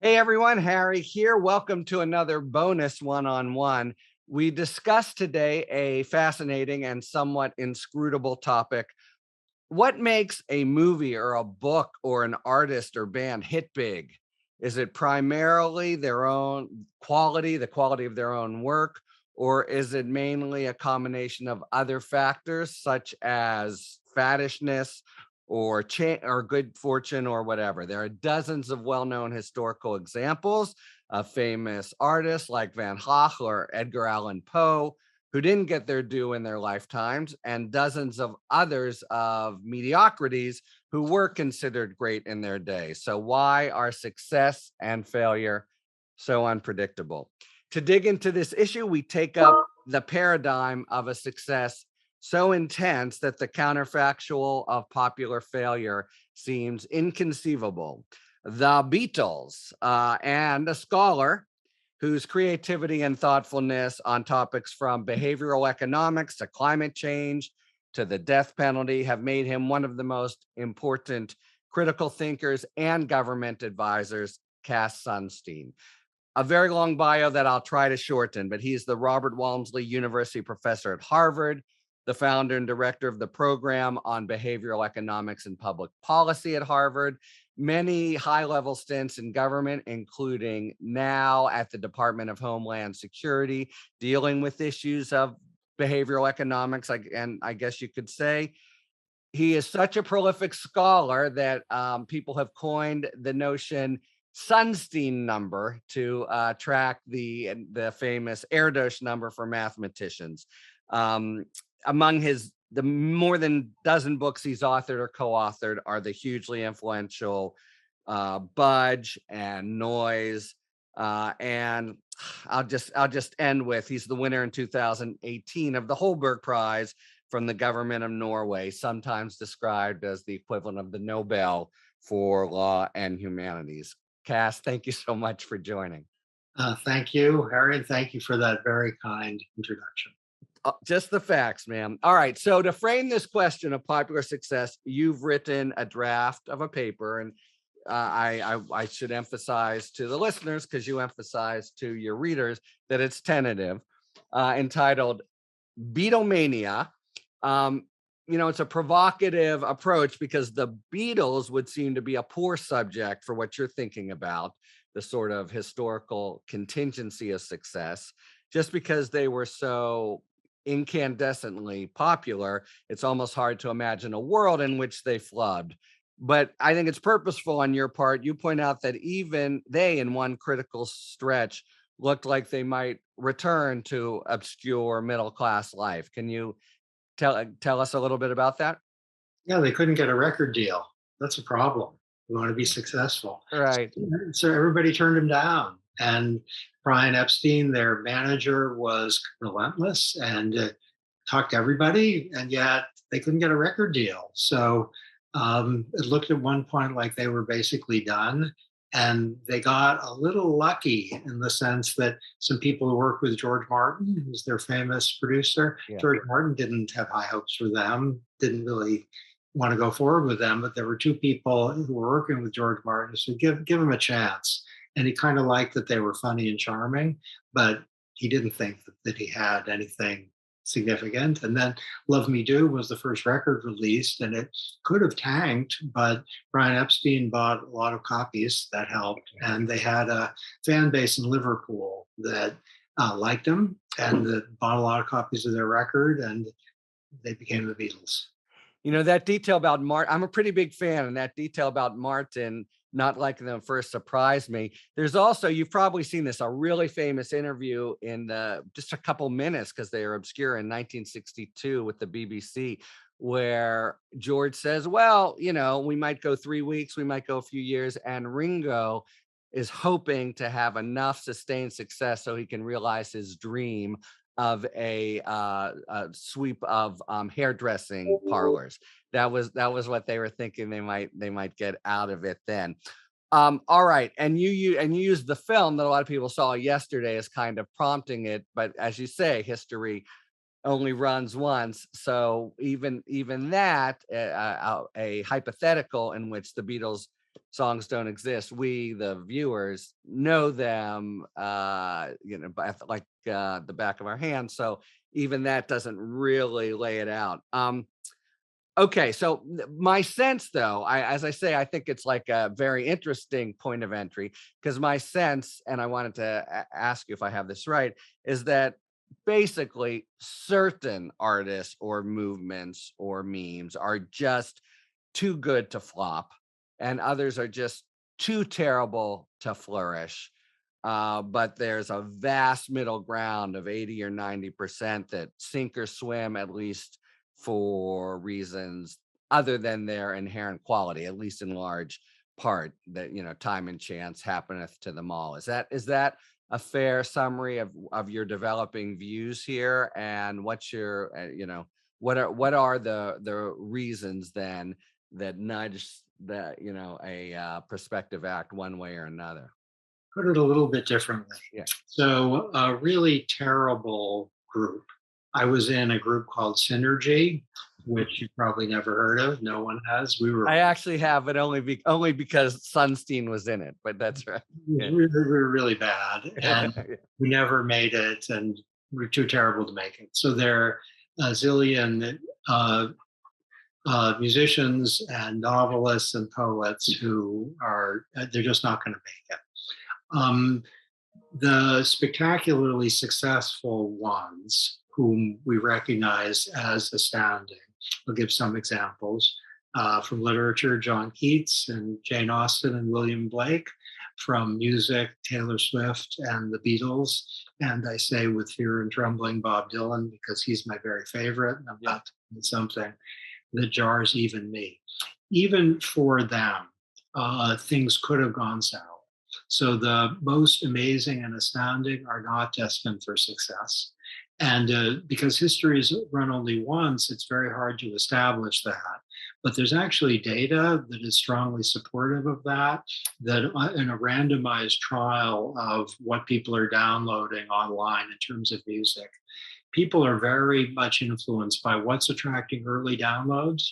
Hey everyone, Harry here. Welcome to another bonus one-on-one. We discussed today a fascinating and somewhat inscrutable topic. What makes a movie or a book or an artist or band hit big? Is it primarily their own quality, the quality of their own work, or is it mainly a combination of other factors such as faddishness or good fortune or whatever? There are dozens of well-known historical examples of famous artists like Van Gogh or Edgar Allan Poe who didn't get their due in their lifetimes, and dozens of others of mediocrities who were considered great in their day. So, why are success and failure so unpredictable? To dig into this issue, we take up the paradigm of a success so intense that the counterfactual of popular failure seems inconceivable. The Beatles, and a scholar whose creativity and thoughtfulness on topics from behavioral economics to climate change to the death penalty have made him one of the most important critical thinkers and government advisors, Cass Sunstein. A very long bio that I'll try to shorten, but he's the Robert Walmsley University professor at Harvard, the founder and director of the program on behavioral economics and public policy at Harvard, many high level stints in government, including now at the Department of Homeland Security, dealing with issues of behavioral economics. And I guess you could say he is such a prolific scholar that people have coined the notion Sunstein number to track the famous Erdos number for mathematicians. Um, Among the more than dozen books he's authored or co-authored are the hugely influential Budge and Noise. And I'll just end with he's the winner in 2018 of the Holberg Prize from the government of Norway, sometimes described as the equivalent of the Nobel for Law and Humanities. Cass, thank you so much for joining. Thank you, Harry, and thank you for that very kind introduction. Just the facts, man. All right. So, to frame this question of popular success, you've written a draft of a paper, and I should emphasize to the listeners, because you emphasize to your readers, that it's tentative, entitled Beatlemania. Um, it's a provocative approach because the Beatles would seem to be a poor subject for what you're thinking about, the sort of historical contingency of success. Just because they were so incandescently popular, it's almost hard to imagine a world in which they flubbed. But I think it's purposeful on your part. You point out that even they, in one critical stretch, looked like they might return to obscure middle class life. Can you tell us a little bit about that? Yeah, they couldn't get a record deal. That's a problem. We want to be successful. Right. So everybody turned him down. And Brian Epstein, their manager, was relentless and talked to everybody, and yet they couldn't get a record deal. So it looked at one point like they were basically done. And they got a little lucky in the sense that some people who worked with George Martin, who's their famous producer, Yeah. George Martin didn't have high hopes for them, didn't really want to go forward with them. But there were two people who were working with George Martin who said, give them a chance. And he kind of liked that they were funny and charming, but he didn't think that he had anything significant. And then Love Me Do was the first record released, and it could have tanked, but Brian Epstein bought a lot of copies. That helped. And they had a fan base in Liverpool that liked them and that bought a lot of copies of their record, and they became the Beatles. That detail about Martin, I'm a pretty big fan, and that detail about Martin not liking them first surprised me. There's also, you've probably seen this, a really famous interview in just a couple minutes because they are obscure in 1962 with the BBC, where George says, well, we might go 3 weeks, we might go a few years, and Ringo is hoping to have enough sustained success so he can realize his dream of a sweep of hairdressing parlors. That was what they were thinking they might get out of it then. All right, and you used the film that a lot of people saw yesterday as kind of prompting it, but as you say, history only runs once. So even that, a hypothetical in which the Beatles songs don't exist, we, the viewers, know them, by the back of our hand. So even that doesn't really lay it out. Okay, so my sense, though, as I say, I think it's like a very interesting point of entry because my sense, and I wanted to ask you if I have this right, is that basically certain artists or movements or memes are just too good to flop, and others are just too terrible to flourish. But there's a vast middle ground of 80 or 90% that sink or swim, at least for reasons other than their inherent quality, at least in large part, that time and chance happeneth to them all. Is that a fair summary of your developing views here? And what's your what are the reasons then that nudge that a perspective act one way or another? Put it a little bit differently. Yeah. So, a really terrible group. I was in a group called Synergy, which you probably never heard of. No one has. We were I actually have, but only because Sunstein was in it, but that's right. Yeah. we were really bad, and we never made it, and we are too terrible to make it. So there are a zillion uh, musicians and novelists and poets who are they're just not going to make it. Um, the spectacularly successful ones whom we recognize as astounding. I'll give some examples from literature: John Keats and Jane Austen and William Blake; from music, Taylor Swift and the Beatles; and I say with fear and trembling, Bob Dylan, because he's my very favorite. And I'm about to do something that jars even me. Even for them, things could have gone south. So the most amazing and astounding are not destined for success. And because history is run only once, it's very hard to establish that. But there's actually data that is strongly supportive of that, that in a randomized trial of what people are downloading online in terms of music, people are very much influenced by what's attracting early downloads.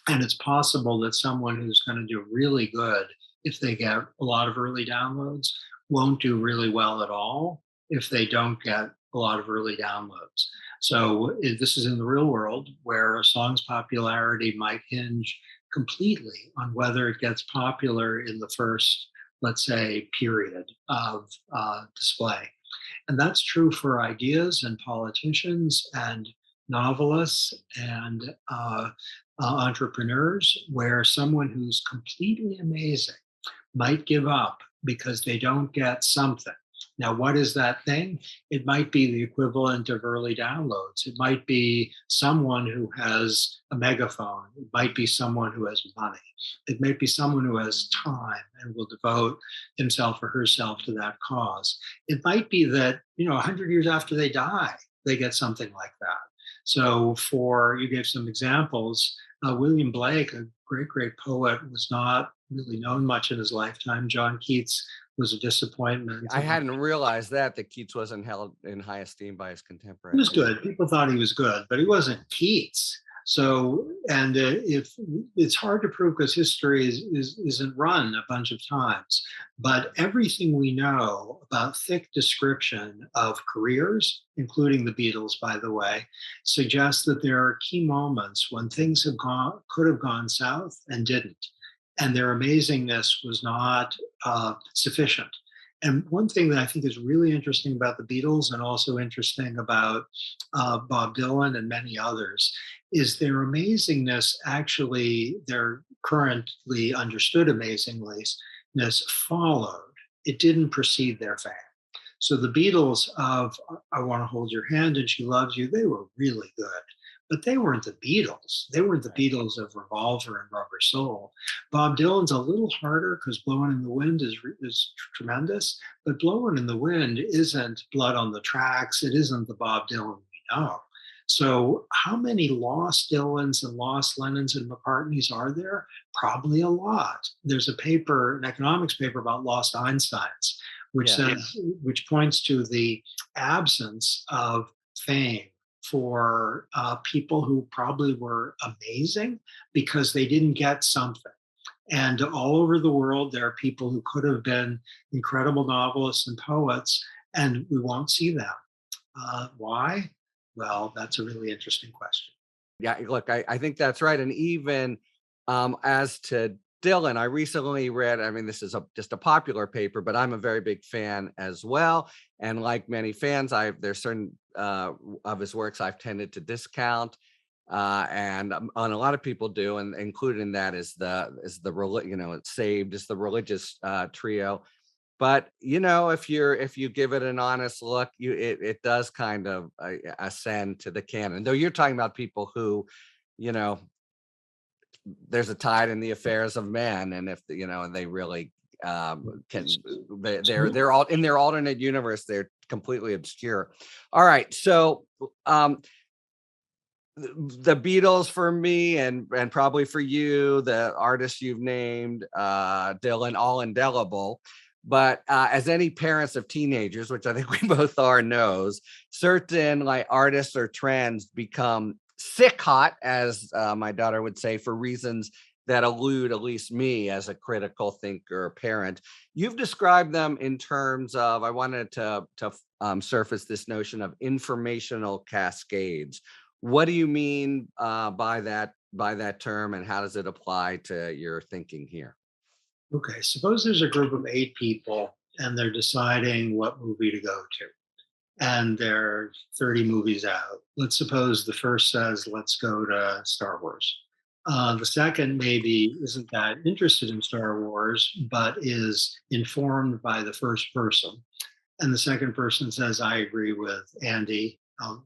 And it's possible that someone who's going to do really good if they get a lot of early downloads won't do really well at all if they don't get a lot of early downloads. So this is in the real world where a song's popularity might hinge completely on whether it gets popular in the first, let's say, period of display. And that's true for ideas and politicians and novelists and entrepreneurs, where someone who's completely amazing might give up because they don't get something. Now, what is that thing? It might be the equivalent of early downloads. It might be someone who has a megaphone. It might be someone who has money. It might be someone who has time and will devote himself or herself to that cause. It might be that, 100 years after they die, they get something like that. So, you gave some examples. William Blake, a great, great poet, was not really known much in his lifetime. John Keats was a disappointment. I hadn't realized that Keats wasn't held in high esteem by his He contemporaries. was good. People thought he was good, but he wasn't Keats. So, and if it's hard to prove because history isn't run a bunch of times, but everything we know about thick description of careers, including the Beatles, by the way, suggests that there are key moments when things could have gone south and didn't, and their amazingness was not sufficient. And one thing that I think is really interesting about the Beatles, and also interesting about Bob Dylan and many others, is their amazingness, actually, their currently understood amazingness followed. It didn't precede their fame. So the Beatles of I Want to Hold Your Hand and She Loves You, they were really good. But they weren't the Beatles. They weren't the Beatles of Revolver and Rubber Soul. Bob Dylan's a little harder because Blowing in the Wind is tremendous, but Blowing in the Wind isn't Blood on the Tracks. It isn't the Bob Dylan we know. So how many lost Dylans and lost Lennons and McCartneys are there? Probably a lot. There's an economics paper about lost Einsteins, which points to the absence of fame for people who probably were amazing because they didn't get something. And all over the world, there are people who could have been incredible novelists and poets, and we won't see them. Why? Well, that's a really interesting question. Yeah, look, I think that's right. And even as to Dylan, I recently read, I mean, this is just a popular paper, but I'm a very big fan as well. And like many fans, there's certain of his works I've tended to discount. And a lot of people do, and included in that it's Saved is the religious trio. But if you give it an honest look, it does kind of ascend to the canon. Though you're talking about people who, you know, there's a tide in the affairs of man, and if and they really can, they're all in their alternate universe. They're completely obscure. All right, so the Beatles for me, and probably for you, the artists you've named, Dylan, all indelible. But as any parents of teenagers, which I think we both are, knows, certain like artists or trends become sick hot, as my daughter would say, for reasons that elude at least me as a critical thinker parent. You've described them in terms of, I wanted to surface this notion of informational cascades. What do you mean by that term, and how does it apply to your thinking here? Okay, suppose there's a group of 8 people and they're deciding what movie to go to, and there are 30 movies out. Let's suppose the first says, let's go to Star Wars. The second maybe isn't that interested in Star Wars, but is informed by the first person. And the second person says, I agree with Andy.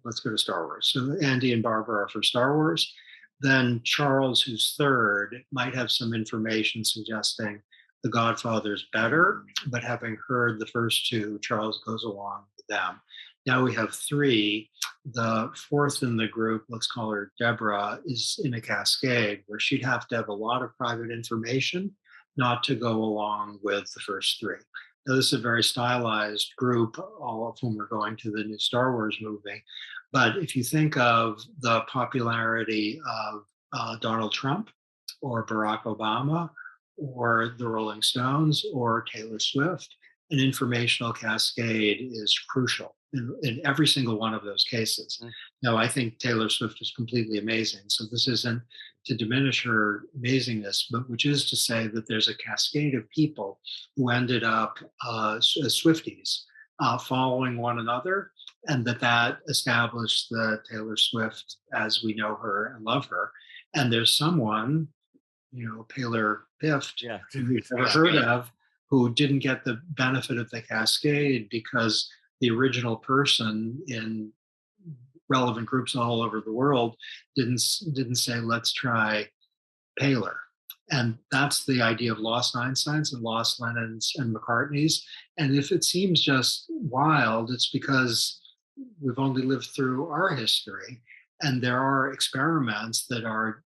Let's go to Star Wars. So Andy and Barbara are for Star Wars. Then Charles, who's third, might have some information suggesting The Godfather's better, but having heard the first two, Charles goes along with them. Now we have three. The fourth in the group, let's call her Deborah, is in a cascade where she'd have to have a lot of private information not to go along with the first three. Now, this is a very stylized group, all of whom are going to the new Star Wars movie. But if you think of the popularity of Donald Trump or Barack Obama or the Rolling Stones or Taylor Swift, an informational cascade is crucial in every single one of those cases. Mm. Now, I think Taylor Swift is completely amazing. So this isn't to diminish her amazingness, but which is to say that there's a cascade of people who ended up as Swifties following one another, and that established the Taylor Swift as we know her and love her. And there's someone, Taylor Pift, Yeah. who we've never heard of, who didn't get the benefit of the cascade because the original person in relevant groups all over the world didn't say let's try Paler. And that's the idea of lost Einsteins and lost Lennons and McCartneys. And if it seems just wild, it's because we've only lived through our history. And there are experiments that are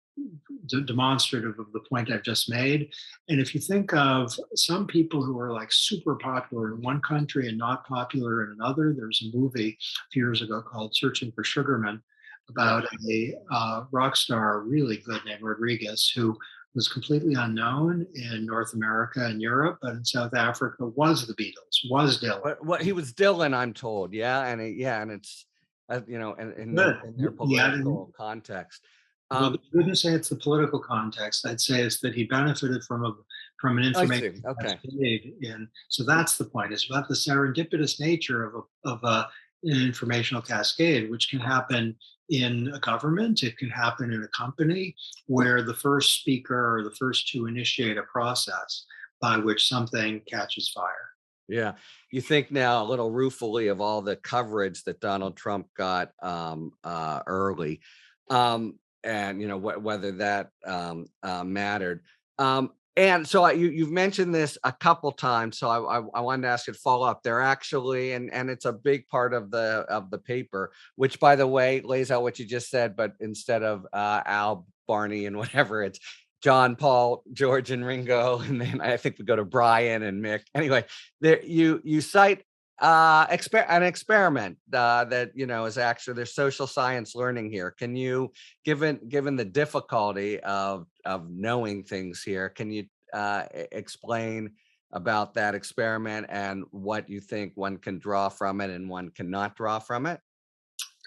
demonstrative of the point I've just made. And if you think of some people who are like super popular in one country and not popular in another, there's a movie a few years ago called Searching for Sugarman about a rock star, really good, named Rodriguez, who was completely unknown in North America and Europe, but in South Africa was the Beatles, was Dylan. But what he was Dylan, I'm told, yeah, and it's Good. in their Yeah, political context. well, Um, I wouldn't say it's the political context. I'd say it's that he benefited from an I information see. Okay. cascade, and so that's the point. It's about the serendipitous nature an informational cascade, which can happen in a government. It can happen in a company where the first speaker or the first to initiate a process by which something catches fire. Yeah. You think now a little ruefully of all the coverage that Donald Trump got early. And whether that mattered. And so you've mentioned this a couple times, so I wanted to ask you to follow up. They're actually, and it's a big part of the paper, which by the way lays out what you just said, but instead of Al, Barney, and whatever, it's John, Paul, George, and Ringo, and then I think we go to Brian and Mick. Anyway, there you cite an experiment that is actually, there's social science learning here. Can you, given the difficulty of knowing things here, can you explain about that experiment and what you think one can draw from it and one cannot draw from it?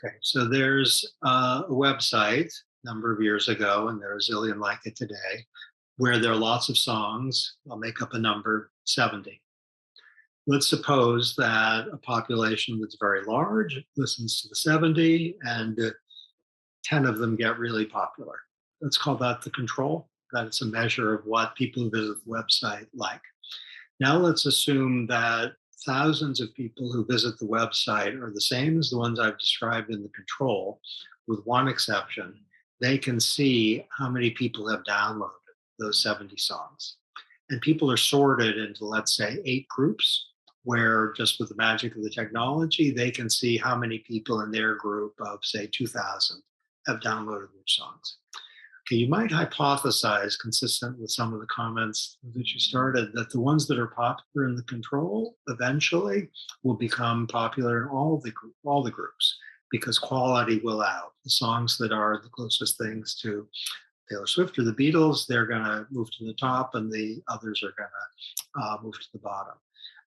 Okay, so there's a website a number of years ago, and there's a zillion like it today, where there are lots of songs. I'll make up a number, 70. Let's suppose that a population that's very large listens to the 70 and 10 of them get really popular. Let's call that the control. That it's a measure of what people who visit the website like. Now let's assume that thousands of people who visit the website are the same as the ones I've described in the control, with one exception. They can see how many people have downloaded those 70 songs. And people are sorted into, let's say, 8 groups, where just with the magic of the technology, they can see how many people in their group of, say, 2,000 have downloaded their songs. Okay, you might hypothesize, consistent with some of the comments that you started, that the ones that are popular in the control eventually will become popular in all the groups, because quality will out. The songs that are the closest things to Taylor Swift or the Beatles, they're going to move to the top, and the others are going to move to the bottom.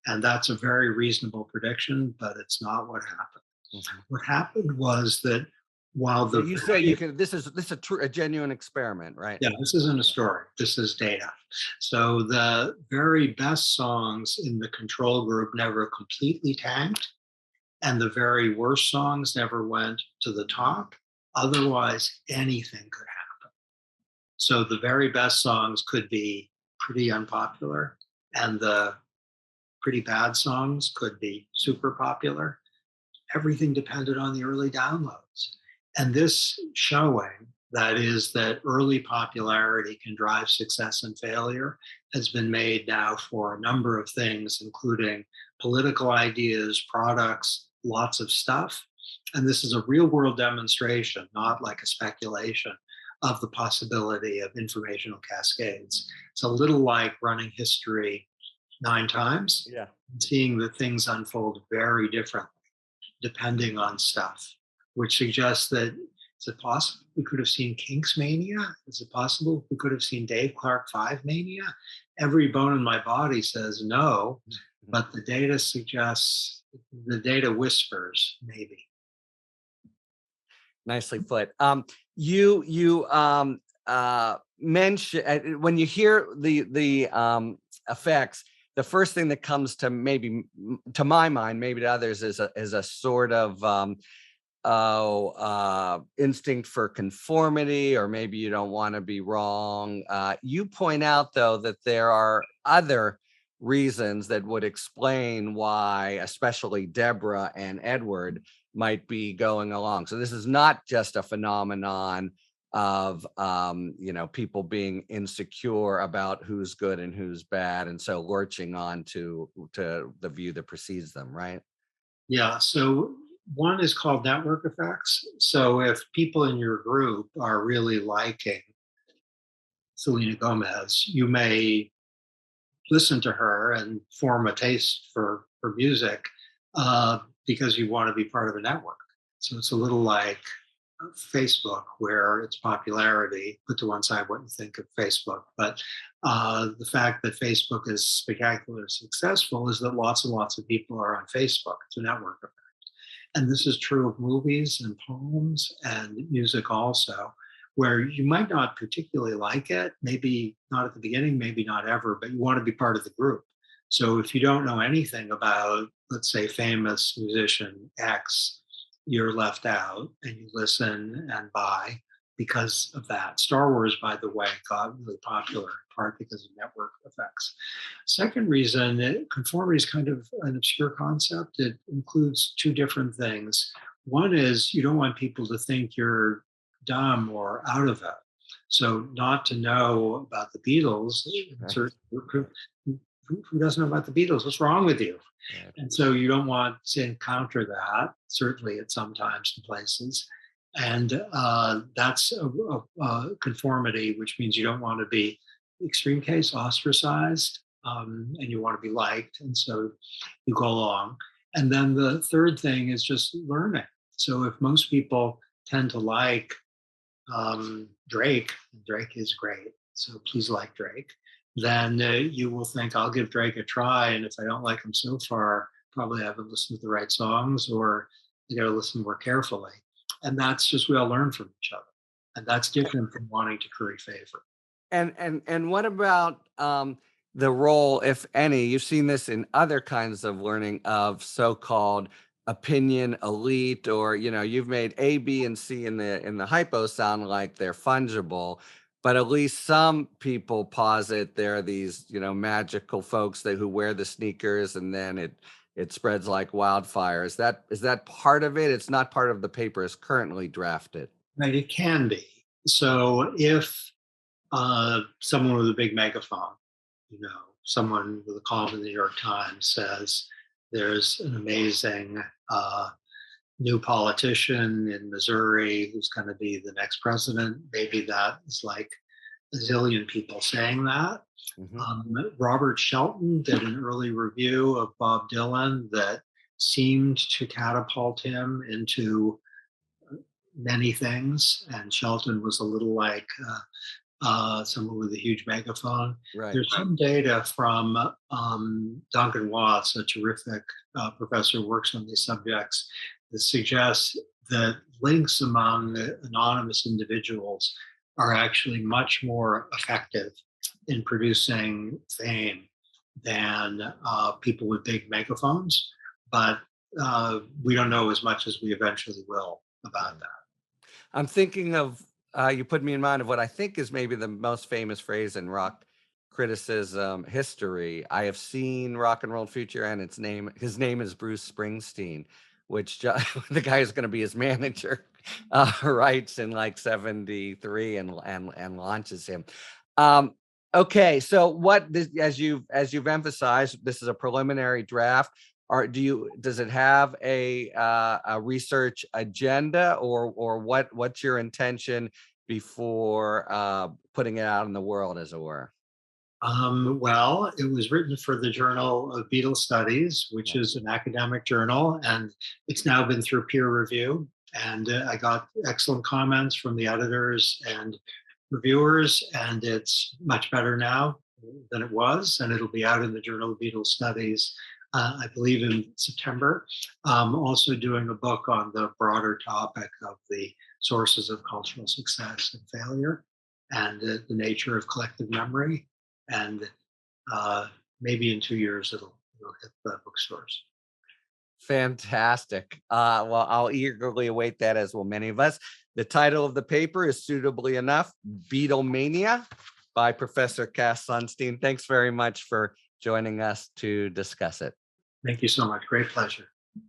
And that's a very reasonable prediction, but it's not what happened. Mhm. What happened was that while So the you say you can. This is a genuine experiment, right? yeah, this isn't a Yeah. story. This is data. So the very best songs in the control group never completely tanked, and the very worst songs never went to the top. Otherwise, anything could happen. So the very best songs could be pretty unpopular, and the pretty bad songs could be super popular. Everything depended on the early downloads. And this showing, that is, that early popularity can drive success and failure, has been made now for a number of things, including political ideas, products, lots of stuff. And this is a real world demonstration, not like a speculation, of the possibility of informational cascades. It's a little like running history 9 times Yeah. and seeing that things unfold very differently depending on stuff, which suggests that, is it possible we could have seen Kinks mania? Is it possible we could have seen Dave Clark 5 mania? Every bone in my body says no, but the data suggests, the data whispers maybe. Nicely put. You mention when you hear the effects, the first thing that comes to to my mind, maybe to others, is a sort of instinct for conformity, or maybe you don't want to be wrong. You point out, though, that there are other reasons that would explain why, especially Deborah and Edward, might be going along. So this is not just a phenomenon of people being insecure about who's good and who's bad, and so lurching on to the view that precedes them, right? Yeah, so one is called network effects. So if people in your group are really liking Selena Gomez, you may listen to her and form a taste for music because you want to be part of a network. So it's a little like Facebook, where its popularity, put to one side what you think of Facebook, but the fact that Facebook is spectacularly successful is that lots and lots of people are on Facebook. It's a network effect. And this is true of movies and poems and music also, where you might not particularly like it, maybe not at the beginning, maybe not ever, but you want to be part of the group. So if you don't know anything about, let's say, famous musician X, you're left out and you listen and buy because of that. Star Wars, by the way, got really popular in part because of network effects. Second reason, conformity is kind of an obscure concept. It includes 2 different things. One is you don't want people to think you're dumb or out of it. So not to know about the Beatles, Right. who doesn't know about the Beatles? What's wrong with you? Right. And so you don't want to encounter that, certainly at some times and places. And that's a conformity, which means you don't want to be, extreme case, ostracized, and you want to be liked. And so you go along. And then the third thing is just learning. So if most people tend to like Drake is great. So please like Drake. then you will think, I'll give Drake a try. And if I don't like him so far, probably haven't listened to the right songs, or you got to listen more carefully. And that's just, we all learn from each other. And that's different from wanting to curry favor. And what about the role, if any? You've seen this in other kinds of learning of so-called opinion elite, or you've made A, B, and C in the hypo sound like they're fungible, but at least some people posit there are these magical folks who wear the sneakers and then it spreads like wildfire. Is that part of it? It's not part of the paper as currently drafted. Right? It can be. So if someone with a big megaphone, someone with a column in the New York Times says there's an amazing new politician in Missouri who's going to be the next president, maybe that is like a zillion people saying that. Mhm. Robert Shelton did an early review of Bob Dylan that seemed to catapult him into many things, and Shelton was a little like someone with a huge megaphone. Right. There's some data from Duncan Watts, a terrific professor who works on these subjects, that suggests that links among anonymous individuals are actually much more effective in producing fame than people with big megaphones. But we don't know as much as we eventually will about that. I'm thinking of you put me in mind of what I think is maybe the most famous phrase in rock criticism history. I have seen Rock and Roll Future, and his name is Bruce Springsteen, which the guy is going to be his manager, writes in like 73 and launches him. Um, okay, so as you've emphasized, this is a preliminary draft. Does it have a research agenda, or what's your intention before putting it out in the world, as it were? Well, it was written for the Journal of Beatles Studies, which Yeah. is an academic journal, and it's now been through peer review. And I got excellent comments from the editors and reviewers, and it's much better now than it was. And it'll be out in the Journal of Beatles Studies, I believe, in September. Also, doing a book on the broader topic of the sources of cultural success and failure, and the nature of collective memory. And uh, maybe in 2 years it'll hit the bookstores. Fantastic. Well, I'll eagerly await that, as will many of us. The title of the paper is suitably enough: Beatlemania by Professor Cass Sunstein. Thanks very much for joining us to discuss it. Thank you so much. Great pleasure.